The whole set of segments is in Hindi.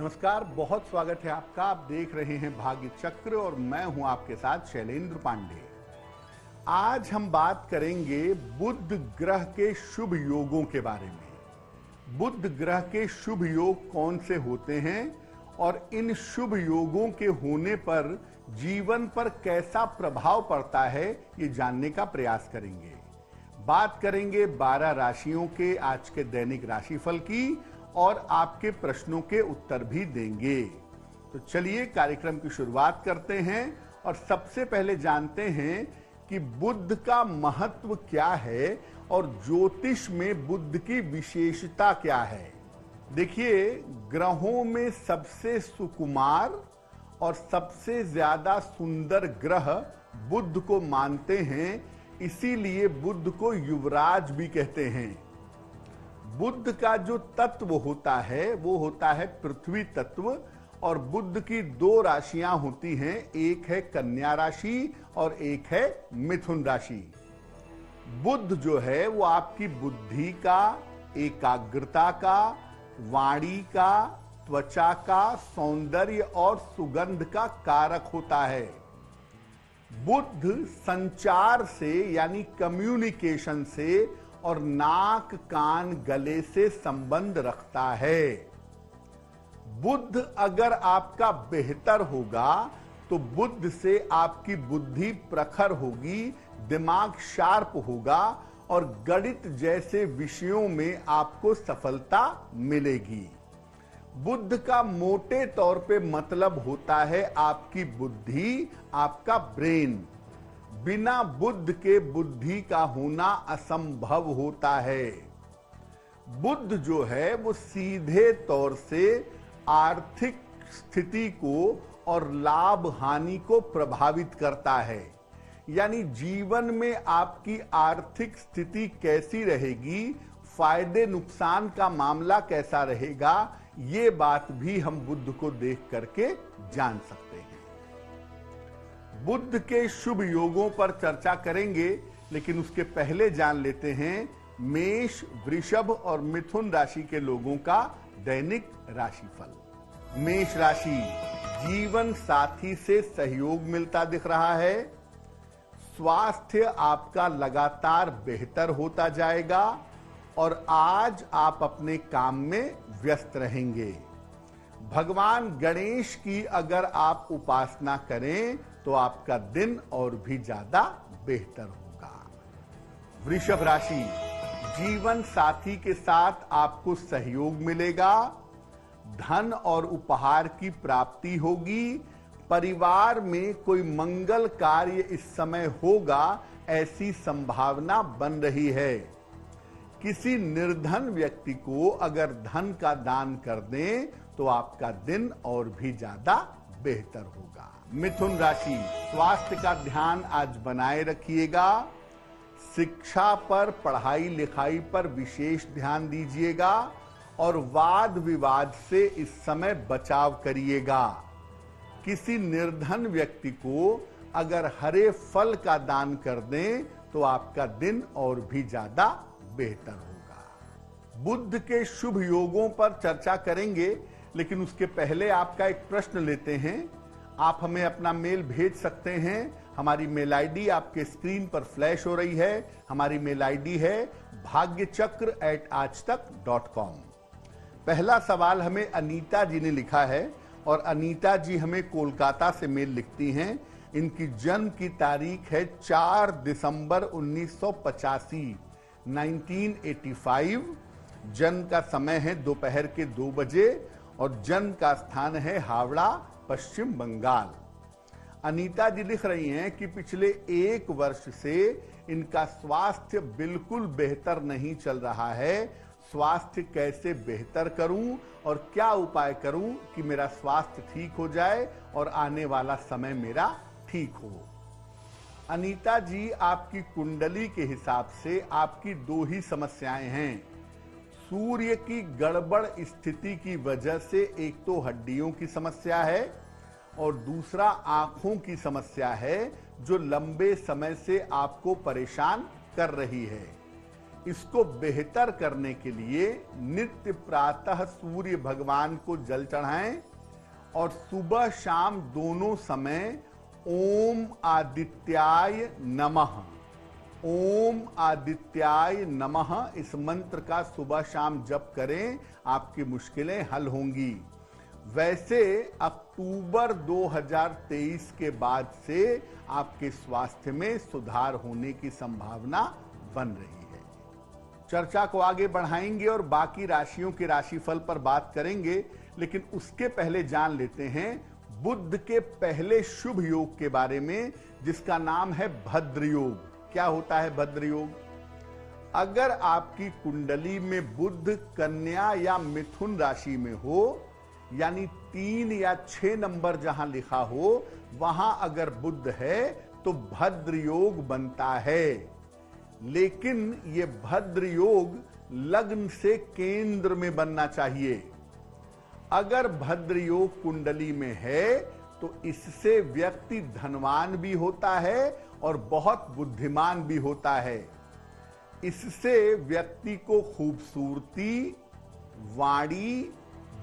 नमस्कार, बहुत स्वागत है आपका। आप देख रहे हैं भाग्य चक्र और मैं हूं आपके साथ शैलेंद्र पांडे। आज हम बात करेंगे बुध ग्रह के शुभ योगों के बारे में। बुध ग्रह के शुभ योग कौन से होते हैं और इन शुभ योगों के होने पर जीवन पर कैसा प्रभाव पड़ता है, ये जानने का प्रयास करेंगे। बात करेंगे 12 राशियों के आज के दैनिक राशिफल की और आपके प्रश्नों के उत्तर भी देंगे। तो चलिए कार्यक्रम की शुरुआत करते हैं और सबसे पहले जानते हैं कि बुध का महत्व क्या है और ज्योतिष में बुध की विशेषता क्या है। देखिए, ग्रहों में सबसे सुकुमार और सबसे ज्यादा सुंदर ग्रह बुध को मानते हैं, इसीलिए बुध को युवराज भी कहते हैं। बुध का जो तत्व होता है वो होता है पृथ्वी तत्व और बुध की 2 राशियां होती हैं, एक है कन्या राशि और एक है मिथुन राशि। बुध जो है वो आपकी बुद्धि का, एकाग्रता का, वाणी का, त्वचा का, सौंदर्य और सुगंध का कारक होता है। बुध संचार से यानी कम्युनिकेशन से और नाक, कान, गले से संबंध रखता है। बुध अगर आपका बेहतर होगा तो बुध से आपकी बुद्धि प्रखर होगी, दिमाग शार्प होगा और गणित जैसे विषयों में आपको सफलता मिलेगी। बुध का मोटे तौर पे मतलब होता है आपकी बुद्धि, आपका ब्रेन। बिना बुध के बुद्धि का होना असंभव होता है। बुध जो है वो सीधे तौर से आर्थिक स्थिति को और लाभ हानि को प्रभावित करता है। यानी जीवन में आपकी आर्थिक स्थिति कैसी रहेगी, फायदे नुकसान का मामला कैसा रहेगा, ये बात भी हम बुध को देख करके जान सकते हैं। बुध के शुभ योगों पर चर्चा करेंगे, लेकिन उसके पहले जान लेते हैं मेष, वृषभ और मिथुन राशि के लोगों का दैनिक राशिफल। मेष राशि, जीवन साथी से सहयोग मिलता दिख रहा है। स्वास्थ्य आपका लगातार बेहतर होता जाएगा और आज आप अपने काम में व्यस्त रहेंगे। भगवान गणेश की अगर आप उपासना करें तो आपका दिन और भी ज्यादा बेहतर होगा। वृषभ राशि, जीवन साथी के साथ आपको सहयोग मिलेगा, धन और उपहार की प्राप्ति होगी। परिवार में कोई मंगल कार्य इस समय होगा, ऐसी संभावना बन रही है। किसी निर्धन व्यक्ति को अगर धन का दान कर दें तो आपका दिन और भी ज्यादा बेहतर होगा। मिथुन राशि, स्वास्थ्य का ध्यान आज बनाए रखिएगा। शिक्षा पर, पढ़ाई लिखाई पर विशेष ध्यान दीजिएगा और वाद विवाद से इस समय बचाव करिएगा। किसी निर्धन व्यक्ति को अगर हरे फल का दान कर दें तो आपका दिन और भी ज्यादा बेहतर होगा। बुध के शुभ योगों पर चर्चा करेंगे, लेकिन उसके पहले आपका एक प्रश्न लेते हैं। आप हमें अपना मेल भेज सकते हैं। हमारी मेल आईडी आपके स्क्रीन पर फ्लैश हो रही है। हमारी मेल आईडी है bhagyachakra@aajtak.com। पहला सवाल हमें अनीता जी ने लिखा है और अनीता जी हमें कोलकाता से मेल लिखती हैं। इनकी जन्म की तारीख है 4 दिसंबर 1985, 1985। जन्म का समय है दोपहर के 2 बजे और जन्म का स्थान है हावड़ा, पश्चिम बंगाल। अनीता जी लिख रही हैं कि पिछले 1 वर्ष से इनका स्वास्थ्य बिल्कुल बेहतर नहीं चल रहा है। स्वास्थ्य कैसे बेहतर करूं और क्या उपाय करूं कि मेरा स्वास्थ्य ठीक हो जाए और आने वाला समय मेरा ठीक हो। अनीता जी, आपकी कुंडली के हिसाब से आपकी 2 ही समस्याएं हैं। सूर्य की गड़बड़ स्थिति की वजह से एक तो हड्डियों की समस्या है और दूसरा आंखों की समस्या है, जो लंबे समय से आपको परेशान कर रही है। इसको बेहतर करने के लिए नित्य प्रातः सूर्य भगवान को जल चढ़ाएं और सुबह शाम दोनों समय ओम आदित्याय नमः, ओम आदित्याय नमः इस मंत्र का सुबह शाम जप करें, आपकी मुश्किलें हल होंगी। वैसे अक्टूबर 2023 के बाद से आपके स्वास्थ्य में सुधार होने की संभावना बन रही है। चर्चा को आगे बढ़ाएंगे और बाकी राशियों के राशिफल पर बात करेंगे, लेकिन उसके पहले जान लेते हैं बुध के पहले शुभ योग के बारे में, जिसका नाम है भद्र योग। क्या होता है भद्र योग? अगर आपकी कुंडली में बुध कन्या या मिथुन राशि में हो, यानी 3 या 6 नंबर जहां लिखा हो वहां अगर बुध है तो भद्र योग बनता है। लेकिन यह भद्र योग लग्न से केंद्र में बनना चाहिए। अगर भद्र योग कुंडली में है तो इससे व्यक्ति धनवान भी होता है और बहुत बुद्धिमान भी होता है। इससे व्यक्ति को खूबसूरती, वाणी,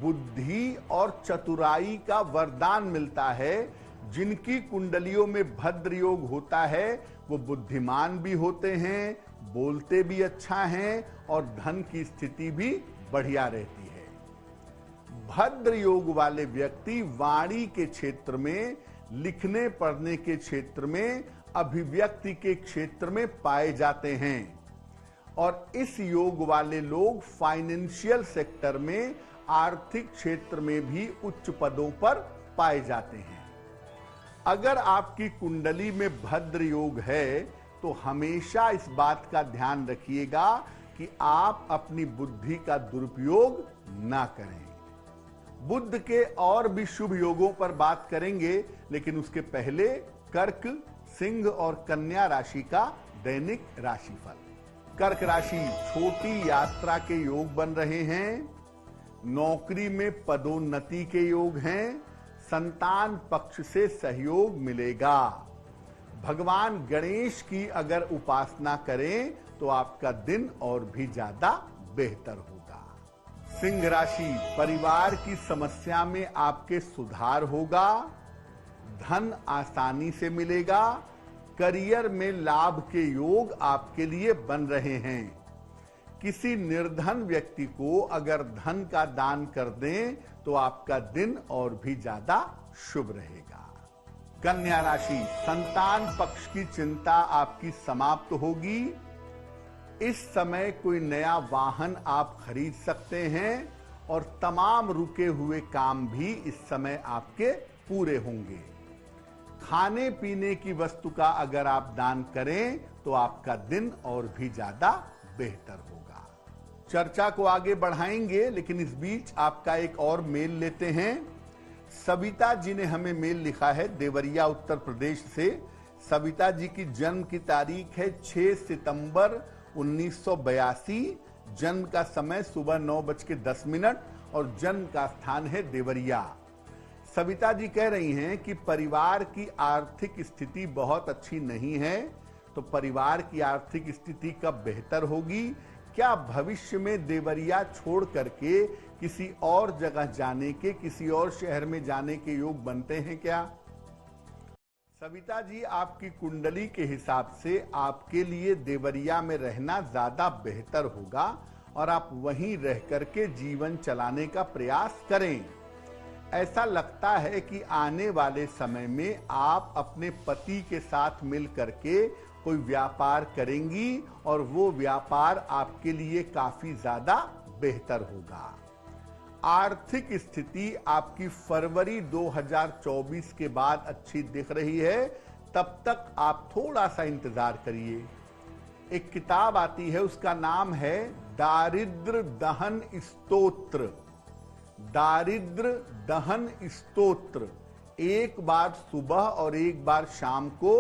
बुद्धि और चतुराई का वरदान मिलता है। जिनकी कुंडलियों में भद्र योग होता है वो बुद्धिमान भी होते हैं, बोलते भी अच्छा हैं और धन की स्थिति भी बढ़िया रहती है। भद्र योग वाले व्यक्ति वाणी के क्षेत्र में, लिखने पढ़ने के क्षेत्र में, अभिव्यक्ति के क्षेत्र में पाए जाते हैं और इस योग वाले लोग फाइनेंशियल सेक्टर में, आर्थिक क्षेत्र में भी उच्च पदों पर पाए जाते हैं। अगर आपकी कुंडली में भद्र योग है तो हमेशा इस बात का ध्यान रखिएगा कि आप अपनी बुद्धि का दुरुपयोग ना करें। बुध के और भी शुभ योगों पर बात करेंगे, लेकिन उसके पहले कर्क, सिंह और कन्या राशि का दैनिक राशिफल। कर्क राशि, छोटी यात्रा के योग बन रहे हैं, नौकरी में पदोन्नति के योग हैं, संतान पक्ष से सहयोग मिलेगा। भगवान गणेश की अगर उपासना करें तो आपका दिन और भी ज्यादा बेहतर होगा। सिंह राशि, परिवार की समस्या में आपके सुधार होगा, धन आसानी से मिलेगा, करियर में लाभ के योग आपके लिए बन रहे हैं। किसी निर्धन व्यक्ति को अगर धन का दान कर दें तो आपका दिन और भी ज्यादा शुभ रहेगा। कन्या राशि, संतान पक्ष की चिंता आपकी समाप्त होगी। इस समय कोई नया वाहन आप खरीद सकते हैं और तमाम रुके हुए काम भी इस समय आपके पूरे होंगे। खाने पीने की वस्तु का अगर आप दान करें तो आपका दिन और भी ज्यादा बेहतर होगा। चर्चा को आगे बढ़ाएंगे, लेकिन इस बीच आपका एक और मेल लेते हैं। सविता जी ने हमें मेल लिखा है देवरिया उत्तर प्रदेश से। सविता जी की जन्म की तारीख है 6 सितंबर 1982, जन्म का समय सुबह 9:10 और जन्म का स्थान है देवरिया। सविता जी कह रही हैं कि परिवार की आर्थिक स्थिति बहुत अच्छी नहीं है, तो परिवार की आर्थिक स्थिति कब बेहतर होगी? क्या भविष्य में देवरिया छोड़ करके किसी और जगह जाने के, किसी और शहर में जाने के योग बनते हैं क्या? सविता जी, आपकी कुंडली के हिसाब से आपके लिए देवरिया में रहना ज्यादा बेहतर होगा और आप वहीं रह करके जीवन चलाने का प्रयास करें। ऐसा लगता है कि आने वाले समय में आप अपने पति के साथ मिल करके कोई व्यापार करेंगी और वो व्यापार आपके लिए काफी ज्यादा बेहतर होगा। आर्थिक स्थिति आपकी फरवरी 2024 के बाद अच्छी दिख रही है, तब तक आप थोड़ा सा इंतजार करिए। एक किताब आती है, उसका नाम है दारिद्र दहन स्तोत्र। दारिद्र दहन स्तोत्र एक बार सुबह और एक बार शाम को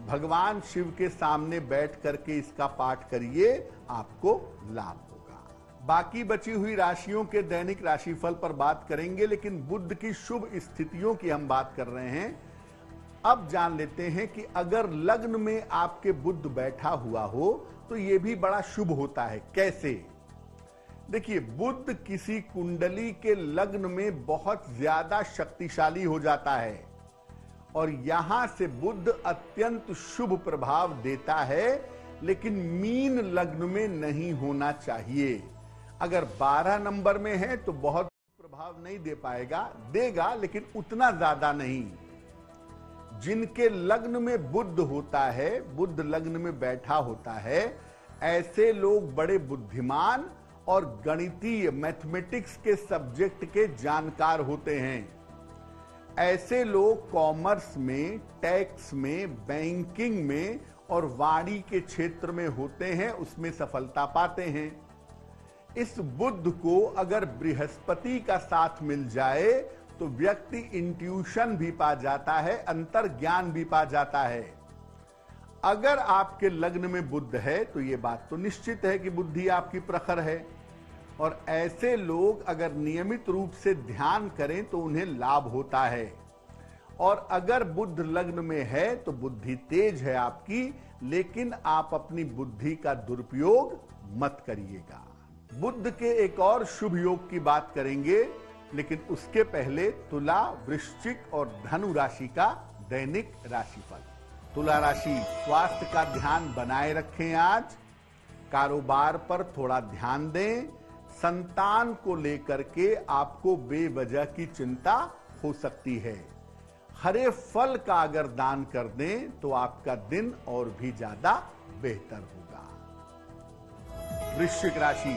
भगवान शिव के सामने बैठ करके इसका पाठ करिए, आपको लाभ होगा। बाकी बची हुई राशियों के दैनिक राशिफल पर बात करेंगे, लेकिन बुध की शुभ स्थितियों की हम बात कर रहे हैं। अब जान लेते हैं कि अगर लग्न में आपके बुध बैठा हुआ हो तो ये भी बड़ा शुभ होता है। कैसे? देखिए, बुध किसी कुंडली के लग्न में बहुत ज्यादा शक्तिशाली हो जाता है और यहां से बुध अत्यंत शुभ प्रभाव देता है, लेकिन मीन लग्न में नहीं होना चाहिए। अगर 12 नंबर में है तो बहुत प्रभाव नहीं दे पाएगा, देगा लेकिन उतना ज्यादा नहीं। जिनके लग्न में बुध होता है, बुध लग्न में बैठा होता है, ऐसे लोग बड़े बुद्धिमान और गणितीय मैथमेटिक्स के सब्जेक्ट के जानकार होते हैं। ऐसे लोग कॉमर्स में, टैक्स में, बैंकिंग में और वाणी के क्षेत्र में होते हैं, उसमें सफलता पाते हैं। इस बुध को अगर बृहस्पति का साथ मिल जाए तो व्यक्ति इंट्यूशन भी पा जाता है, अंतर ज्ञान भी पा जाता है। अगर आपके लग्न में बुध है तो यह बात तो निश्चित है कि बुद्धि आपकी प्रखर है, और ऐसे लोग अगर नियमित रूप से ध्यान करें तो उन्हें लाभ होता है। और अगर बुध लग्न में है तो बुद्धि तेज है आपकी, लेकिन आप अपनी बुद्धि का दुरुपयोग मत करिएगा। बुध के एक और शुभ योग की बात करेंगे, लेकिन उसके पहले तुला, वृश्चिक और धनु राशि का दैनिक राशिफल। तुला राशि, स्वास्थ्य का ध्यान बनाए रखें। आज कारोबार पर थोड़ा ध्यान दें। संतान को लेकर के आपको बेवजह की चिंता हो सकती है। हरे फल का अगर दान कर दें तो आपका दिन और भी ज्यादा बेहतर होगा। वृश्चिक राशि,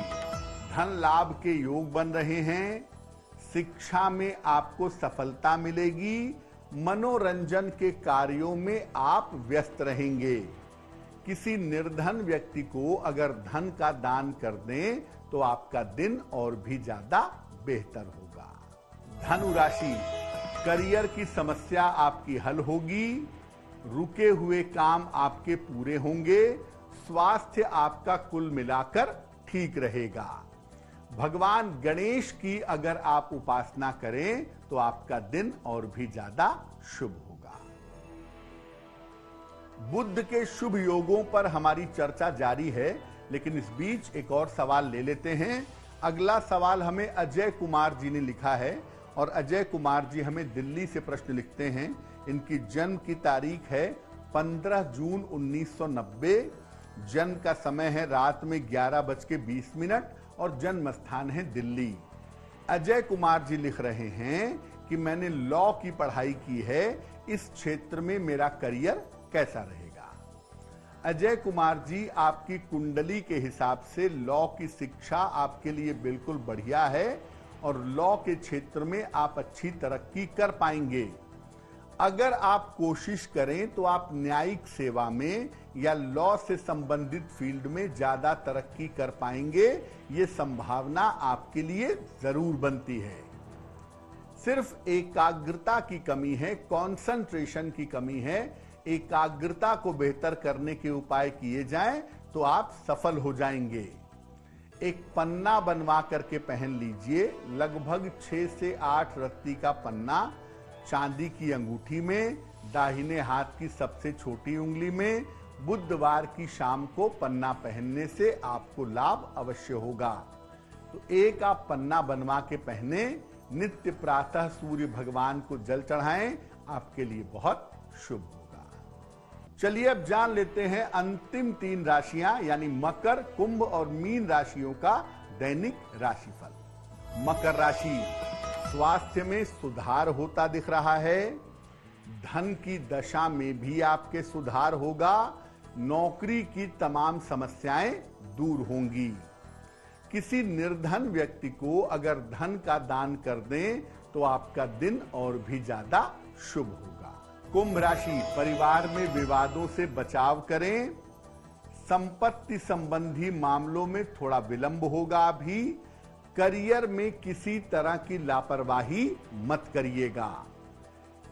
धन लाभ के योग बन रहे हैं। शिक्षा में आपको सफलता मिलेगी। मनोरंजन के कार्यों में आप व्यस्त रहेंगे। किसी निर्धन व्यक्ति को अगर धन का दान कर दें तो आपका दिन और भी ज्यादा बेहतर होगा। धनु राशि, करियर की समस्या आपकी हल होगी। रुके हुए काम आपके पूरे होंगे। स्वास्थ्य आपका कुल मिलाकर ठीक रहेगा। भगवान गणेश की अगर आप उपासना करें तो आपका दिन और भी ज्यादा शुभ होगा। बुध के शुभ योगों पर हमारी चर्चा जारी है, लेकिन इस बीच एक और सवाल ले लेते हैं। अगला सवाल हमें अजय कुमार जी ने लिखा है, और अजय कुमार जी हमें दिल्ली से प्रश्न लिखते हैं। इनकी जन्म की तारीख है 15 जून 1990। जन्म का समय है रात में 11:20 और जन्म स्थान है दिल्ली। अजय कुमार जी लिख रहे हैं कि मैंने लॉ की पढ़ाई की है, इस क्षेत्र में मेरा करियर कैसा रहेगा। अजय कुमार जी, आपकी कुंडली के हिसाब से लॉ की शिक्षा आपके लिए बिल्कुल बढ़िया है और लॉ के क्षेत्र में आप अच्छी तरक्की कर पाएंगे। अगर आप कोशिश करें तो आप न्यायिक सेवा में या लॉ से संबंधित फील्ड में ज्यादा तरक्की कर पाएंगे। ये संभावना आपके लिए जरूर बनती है। सिर्फ एकाग्रता की कमी है, कंसंट्रेशन की कमी है। एकाग्रता को बेहतर करने के उपाय किए जाएं तो आप सफल हो जाएंगे। एक पन्ना बनवा करके पहन लीजिए, लगभग 6 से 8 रत्ती का पन्ना, चांदी की अंगूठी में, दाहिने हाथ की सबसे छोटी उंगली में। बुधवार की शाम को पन्ना पहनने से आपको लाभ अवश्य होगा। तो एक आप पन्ना बनवा के पहने, नित्य प्रातः सूर्य भगवान को जल चढ़ाएं, आपके लिए बहुत शुभ होगा। चलिए अब जान लेते हैं अंतिम 3 राशियां, यानी मकर, कुंभ और मीन राशियों का दैनिक राशिफल। मकर राशि, स्वास्थ्य में सुधार होता दिख रहा है। धन की दशा में भी आपके सुधार होगा। नौकरी की तमाम समस्याएं दूर होंगी। किसी निर्धन व्यक्ति को अगर धन का दान कर दें तो आपका दिन और भी ज्यादा शुभ होगा। कुंभ राशि, परिवार में विवादों से बचाव करें। संपत्ति संबंधी मामलों में थोड़ा विलंब होगा। अभी करियर में किसी तरह की लापरवाही मत करिएगा।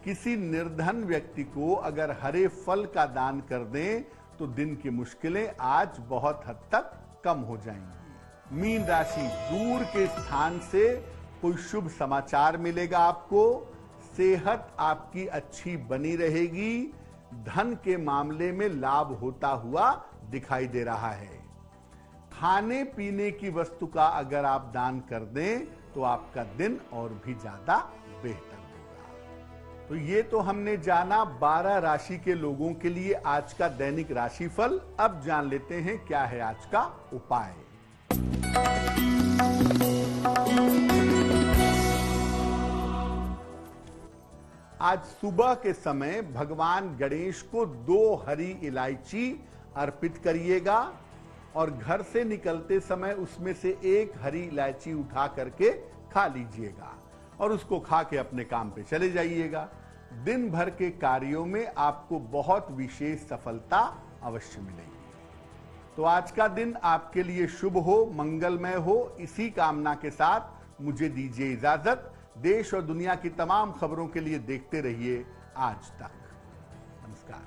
किसी निर्धन व्यक्ति को अगर हरे फल का दान कर दें तो दिन की मुश्किलें आज बहुत हद तक कम हो जाएंगी। मीन राशि, दूर के स्थान से कोई शुभ समाचार मिलेगा आपको। सेहत आपकी अच्छी बनी रहेगी। धन के मामले में लाभ होता हुआ दिखाई दे रहा है। खाने पीने की वस्तु का अगर आप दान कर दें तो आपका दिन और भी ज्यादा बेहतर होगा। तो ये तो हमने जाना 12 राशि के लोगों के लिए आज का दैनिक राशिफल। अब जान लेते हैं क्या है आज का उपाय। आज सुबह के समय भगवान गणेश को 2 हरी इलायची अर्पित करिएगा और घर से निकलते समय उसमें से 1 हरी इलायची उठा करके खा लीजिएगा और उसको खा के अपने काम पे चले जाइएगा। दिन भर के कार्यों में आपको बहुत विशेष सफलता अवश्य मिलेगी। तो आज का दिन आपके लिए शुभ हो, मंगलमय हो, इसी कामना के साथ मुझे दीजिए इजाजत। देश और दुनिया की तमाम खबरों के लिए देखते रहिए आज तक। नमस्कार।